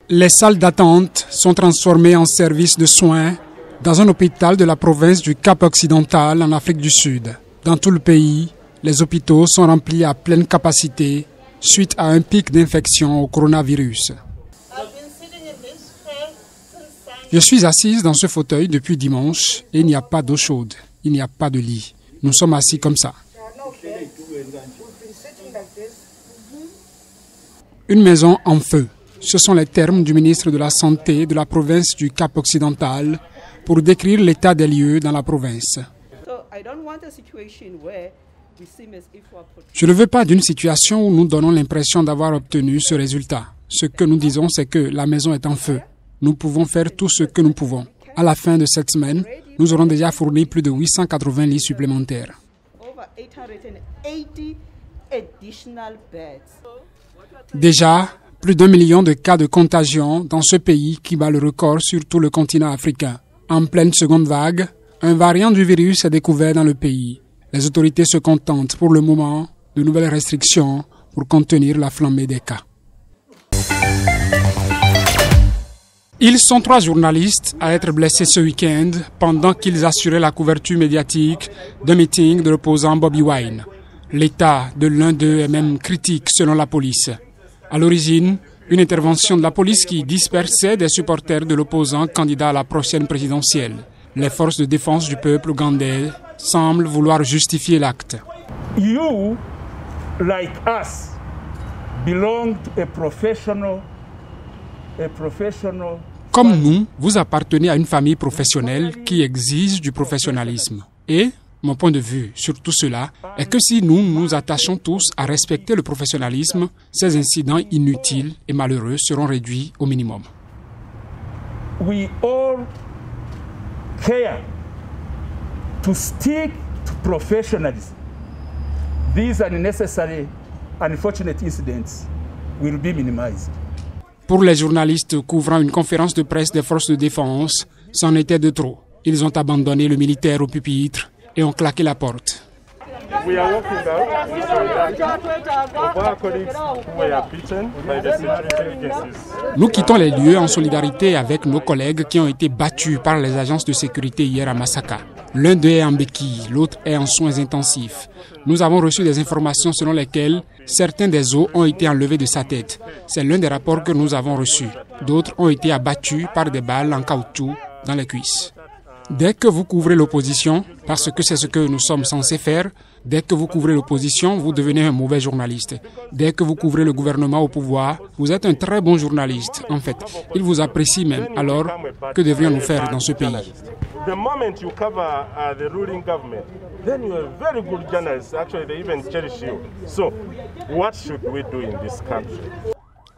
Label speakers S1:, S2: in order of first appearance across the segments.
S1: Les salles d'attente sont transformées en services de soins dans un hôpital de la province du Cap-Occidental en Afrique du Sud. Dans tout le pays, les hôpitaux sont remplis à pleine capacité suite à un pic d'infection au coronavirus. Je suis assise dans ce fauteuil depuis dimanche et il n'y a pas d'eau chaude, il n'y a pas de lit. Nous sommes assis comme ça. Une maison en feu. Ce sont les termes du ministre de la Santé de la province du Cap-Occidental pour décrire l'état des lieux dans la province. Je ne veux pas d'une situation où nous donnons l'impression d'avoir obtenu ce résultat. Ce que nous disons, c'est que la maison est en feu. Nous pouvons faire tout ce que nous pouvons. À la fin de cette semaine, nous aurons déjà fourni plus de 880 lits supplémentaires. Déjà, plus d'1 million de cas de contagion dans ce pays qui bat le record sur tout le continent africain. En pleine seconde vague, un variant du virus est découvert dans le pays. Les autorités se contentent pour le moment de nouvelles restrictions pour contenir la flambée des cas. Ils sont 3 journalistes à être blessés ce week-end pendant qu'ils assuraient la couverture médiatique d'un meeting de l'opposant Bobi Wine. L'état de l'un d'eux est même critique selon la police. À l'origine, une intervention de la police qui dispersait des supporters de l'opposant candidat à la prochaine présidentielle. Les forces de défense du peuple ougandais semblent vouloir justifier l'acte.
S2: You, like us, belong to a professional.
S1: Comme nous, vous appartenez à une famille professionnelle qui exige du professionnalisme. Et mon point de vue sur tout cela est que si nous nous attachons tous à respecter le professionnalisme, ces incidents inutiles et malheureux seront réduits au minimum.
S2: We all care to stick to professionalism. These unnecessary, unfortunate incidents will be minimized.
S1: Pour les journalistes couvrant une conférence de presse des forces de défense, c'en était de trop. Ils ont abandonné le militaire au pupitre et ont claqué la porte. Nous quittons les lieux en solidarité avec nos collègues qui ont été battus par les agences de sécurité hier à Masaka. L'un d'eux est en béquille, l'autre est en soins intensifs. Nous avons reçu des informations selon lesquelles certains des os ont été enlevés de sa tête. C'est l'un des rapports que nous avons reçus. D'autres ont été abattus par des balles en caoutchouc dans les cuisses. Dès que vous couvrez l'opposition, parce que c'est ce que nous sommes censés faire, dès que vous couvrez l'opposition, vous devenez un mauvais journaliste. Dès que vous couvrez le gouvernement au pouvoir, vous êtes un très bon journaliste. En fait, ils vous apprécient même. Alors, que devrions-nous faire dans ce pays?
S3: The moment you cover the ruling government, then you are a very good journalist. Actually, they even cherish you. So, what should we do in this country?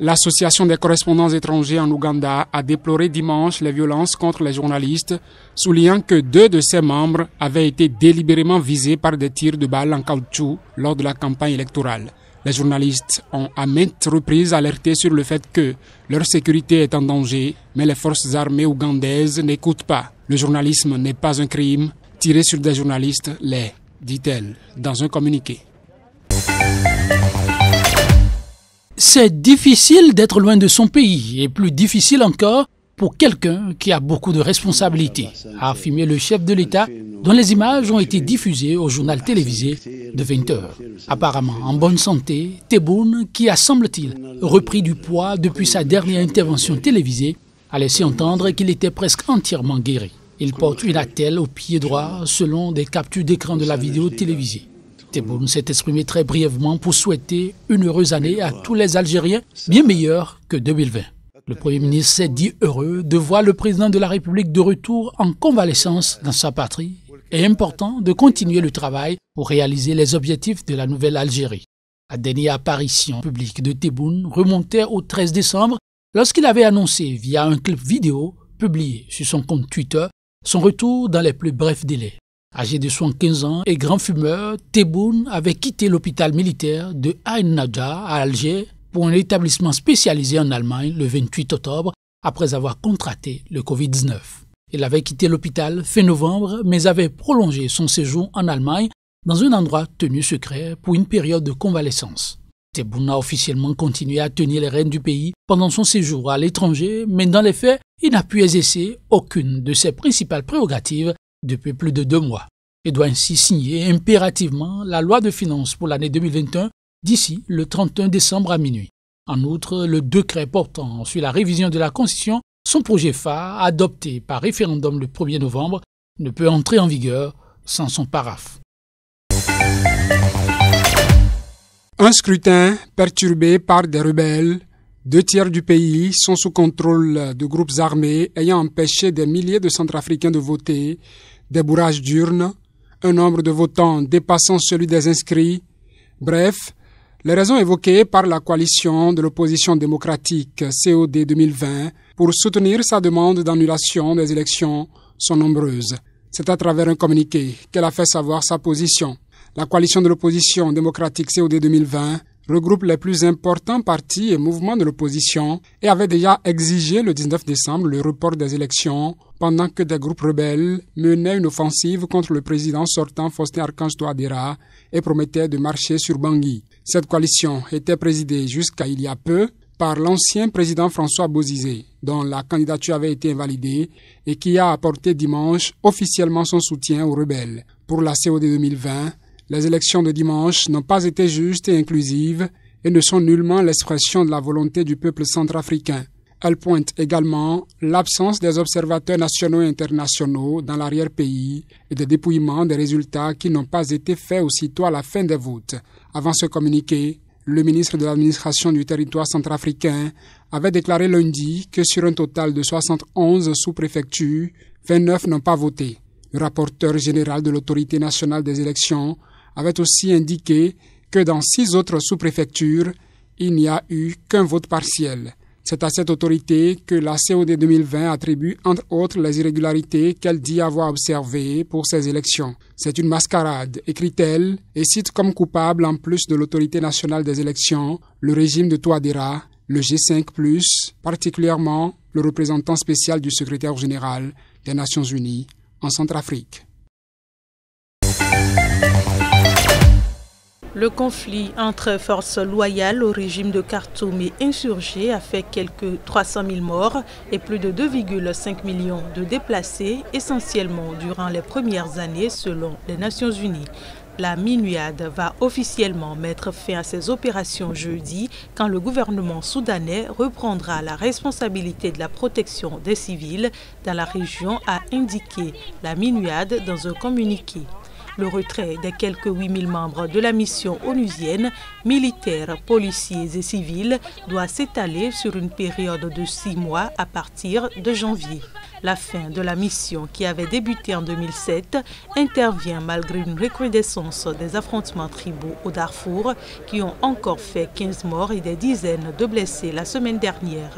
S1: L'Association des correspondants étrangers en Ouganda a déploré dimanche les violences contre les journalistes, soulignant que 2 de ses membres avaient été délibérément visés par des tirs de balles en caoutchouc lors de la campagne électorale. Les journalistes ont à maintes reprises alerté sur le fait que leur sécurité est en danger, mais les forces armées ougandaises n'écoutent pas. Le journalisme n'est pas un crime. Tirer sur des journalistes l'est, dit-elle dans un communiqué.
S4: C'est difficile d'être loin de son pays et plus difficile encore pour quelqu'un qui a beaucoup de responsabilités, a affirmé le chef de l'État dont les images ont été diffusées au journal télévisé de 20h. Apparemment en bonne santé, Tebboune, qui a, semble-t-il, repris du poids depuis sa dernière intervention télévisée, a laissé entendre qu'il était presque entièrement guéri. Il porte une attelle au pied droit selon des captures d'écran de la vidéo télévisée. Tebboune s'est exprimé très brièvement pour souhaiter une heureuse année à tous les Algériens, bien meilleure que 2020. Le Premier ministre s'est dit heureux de voir le président de la République de retour en convalescence dans sa patrie et important de continuer le travail pour réaliser les objectifs de la nouvelle Algérie. La dernière apparition publique de Tebboune remontait au 13 décembre lorsqu'il avait annoncé via un clip vidéo publié sur son compte Twitter son retour dans les plus brefs délais. Âgé de 75 ans et grand fumeur, Tebboune avait quitté l'hôpital militaire de Ain Nadja à Alger pour un établissement spécialisé en Allemagne le 28 octobre après avoir contracté le Covid-19. Il avait quitté l'hôpital fin novembre mais avait prolongé son séjour en Allemagne dans un endroit tenu secret pour une période de convalescence. Tebboune a officiellement continué à tenir les rênes du pays pendant son séjour à l'étranger, mais dans les faits, il n'a pu exercer aucune de ses principales prérogatives depuis plus de 2 mois. Il doit ainsi signer impérativement la loi de finances pour l'année 2021 d'ici le 31 décembre à minuit. En outre, le décret portant sur la révision de la Constitution, son projet phare, adopté par référendum le 1er novembre, ne peut entrer en vigueur sans son paraphe.
S1: Un scrutin perturbé par des rebelles. 2 tiers du pays sont sous contrôle de groupes armés ayant empêché des milliers de Centrafricains de voter, des bourrages d'urnes, un nombre de votants dépassant celui des inscrits. Bref, les raisons évoquées par la coalition de l'opposition démocratique COD 2020 pour soutenir sa demande d'annulation des élections sont nombreuses. C'est à travers un communiqué qu'elle a fait savoir sa position. La coalition de l'opposition démocratique COD 2020 regroupe les plus importants partis et mouvements de l'opposition et avait déjà exigé le 19 décembre le report des élections pendant que des groupes rebelles menaient une offensive contre le président sortant Faustin Archange Touadéra et promettaient de marcher sur Bangui. Cette coalition était présidée jusqu'à il y a peu par l'ancien président François Bozizé, dont la candidature avait été invalidée et qui a apporté dimanche officiellement son soutien aux rebelles. Pour la COD 2020, les élections de dimanche n'ont pas été justes et inclusives et ne sont nullement l'expression de la volonté du peuple centrafricain. Elle pointe également l'absence des observateurs nationaux et internationaux dans l'arrière-pays et des dépouillements des résultats qui n'ont pas été faits aussitôt à la fin des votes. Avant ce communiqué, le ministre de l'administration du territoire centrafricain avait déclaré lundi que sur un total de 71 sous-préfectures, 29 n'ont pas voté. Le rapporteur général de l'autorité nationale des élections avait aussi indiqué que dans 6 autres sous-préfectures, il n'y a eu qu'un vote partiel. C'est à cette autorité que la COD 2020 attribue entre autres les irrégularités qu'elle dit avoir observées pour ces élections. C'est une mascarade, écrit-elle, et cite comme coupable en plus de l'autorité nationale des élections, le régime de Touadéra, le G5+, particulièrement le représentant spécial du secrétaire général des Nations Unies en Centrafrique.
S5: Le conflit entre forces loyales au régime de Khartoum et insurgés a fait quelques 300 000 morts et plus de 2,5 millions de déplacés, essentiellement durant les premières années selon les Nations Unies. La MINUAD va officiellement mettre fin à ses opérations jeudi quand le gouvernement soudanais reprendra la responsabilité de la protection des civils dans la région, a indiqué la MINUAD dans un communiqué. Le retrait des quelques 8 000 membres de la mission onusienne, militaires, policiers et civils, doit s'étaler sur une période de 6 mois à partir de janvier. La fin de la mission, qui avait débuté en 2007, intervient malgré une recrudescence des affrontements tribaux au Darfour, qui ont encore fait 15 morts et des dizaines de blessés la semaine dernière.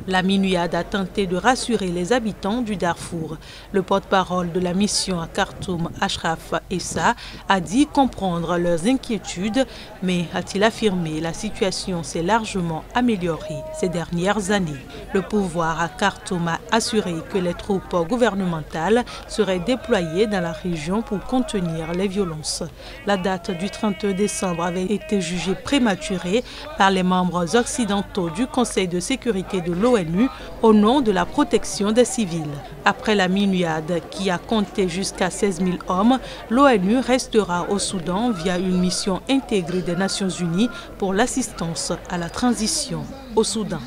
S5: La MINUAD a tenté de rassurer les habitants du Darfour. Le porte-parole de la mission à Khartoum, Ashraf Essa, a dit comprendre leurs inquiétudes, mais a-t-il affirmé, la situation s'est largement améliorée ces dernières années. Le pouvoir à Khartoum a assuré que les troupes gouvernementales seraient déployées dans la région pour contenir les violences. La date du 31 décembre avait été jugée prématurée par les membres occidentaux du Conseil de sécurité de l'ONU au nom de la protection des civils. Après la MINUAD, qui a compté jusqu'à 16 000 hommes, l'ONU restera au Soudan via une mission intégrée des Nations Unies pour l'assistance à la transition au Soudan.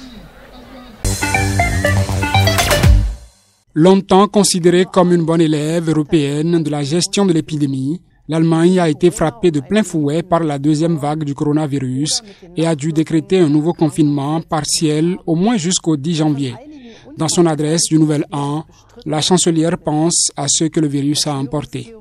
S1: Longtemps considérée comme une bonne élève européenne de la gestion de l'épidémie, l'Allemagne a été frappée de plein fouet par la 2e vague du coronavirus et a dû décréter un nouveau confinement partiel au moins jusqu'au 10 janvier. Dans son adresse du Nouvel An, la chancelière pense à ce que le virus a emporté.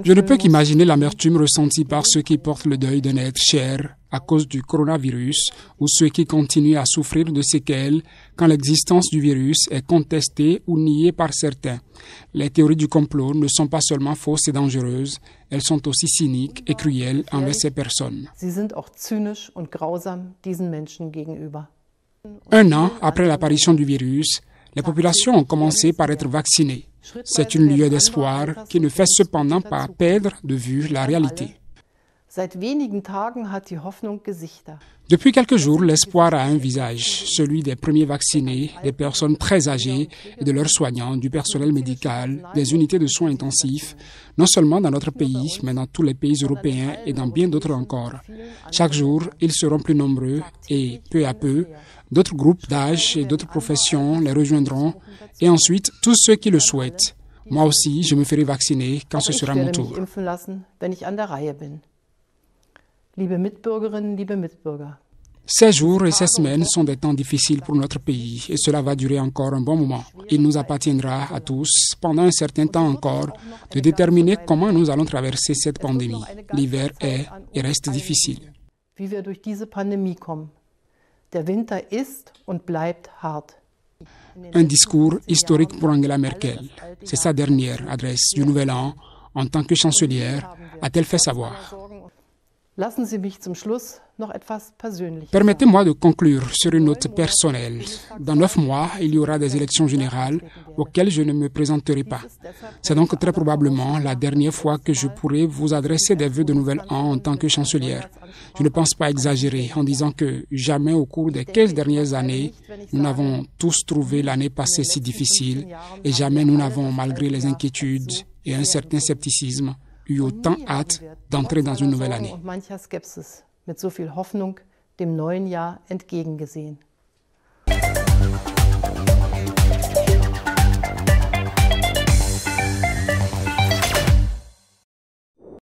S1: Je ne peux qu'imaginer l'amertume ressentie par ceux qui portent le deuil d'un être cher à cause du coronavirus ou ceux qui continuent à souffrir de séquelles quand l'existence du virus est contestée ou niée par certains. Les théories du complot ne sont pas seulement fausses et dangereuses, elles sont aussi cyniques et cruelles envers ces personnes. Un an après l'apparition du virus, les populations ont commencé par être vaccinées. C'est une lueur d'espoir qui ne fait cependant pas perdre de vue la réalité. Depuis quelques jours, l'espoir a un visage, celui des premiers vaccinés, des personnes très âgées et de leurs soignants, du personnel médical, des unités de soins intensifs, non seulement dans notre pays, mais dans tous les pays européens et dans bien d'autres encore. Chaque jour, ils seront plus nombreux et, peu à peu, d'autres groupes d'âge et d'autres professions les rejoindront et ensuite tous ceux qui le souhaitent. Moi aussi, je me ferai vacciner quand ce sera mon tour. Ces jours et ces semaines sont des temps difficiles pour notre pays et cela va durer encore un bon moment. Il nous appartiendra à tous, pendant un certain temps encore, de déterminer comment nous allons traverser cette pandémie. L'hiver est et reste difficile. Un discours historique pour Angela Merkel. C'est sa dernière adresse du Nouvel An en tant que chancelière, a-t-elle fait savoir. Permettez-moi de conclure sur une note personnelle. Dans 9 mois, il y aura des élections générales auxquelles je ne me présenterai pas. C'est donc très probablement la dernière fois que je pourrai vous adresser des vœux de Nouvel An en tant que chancelière. Je ne pense pas exagérer en disant que jamais au cours des 15 dernières années, nous n'avons tous trouvé l'année passée si difficile et jamais nous n'avons, malgré les inquiétudes et un certain scepticisme, eu autant hâte d'entrer dans une nouvelle année.
S6: Mit so viel Hoffnung dem neuen Jahr entgegengesehen.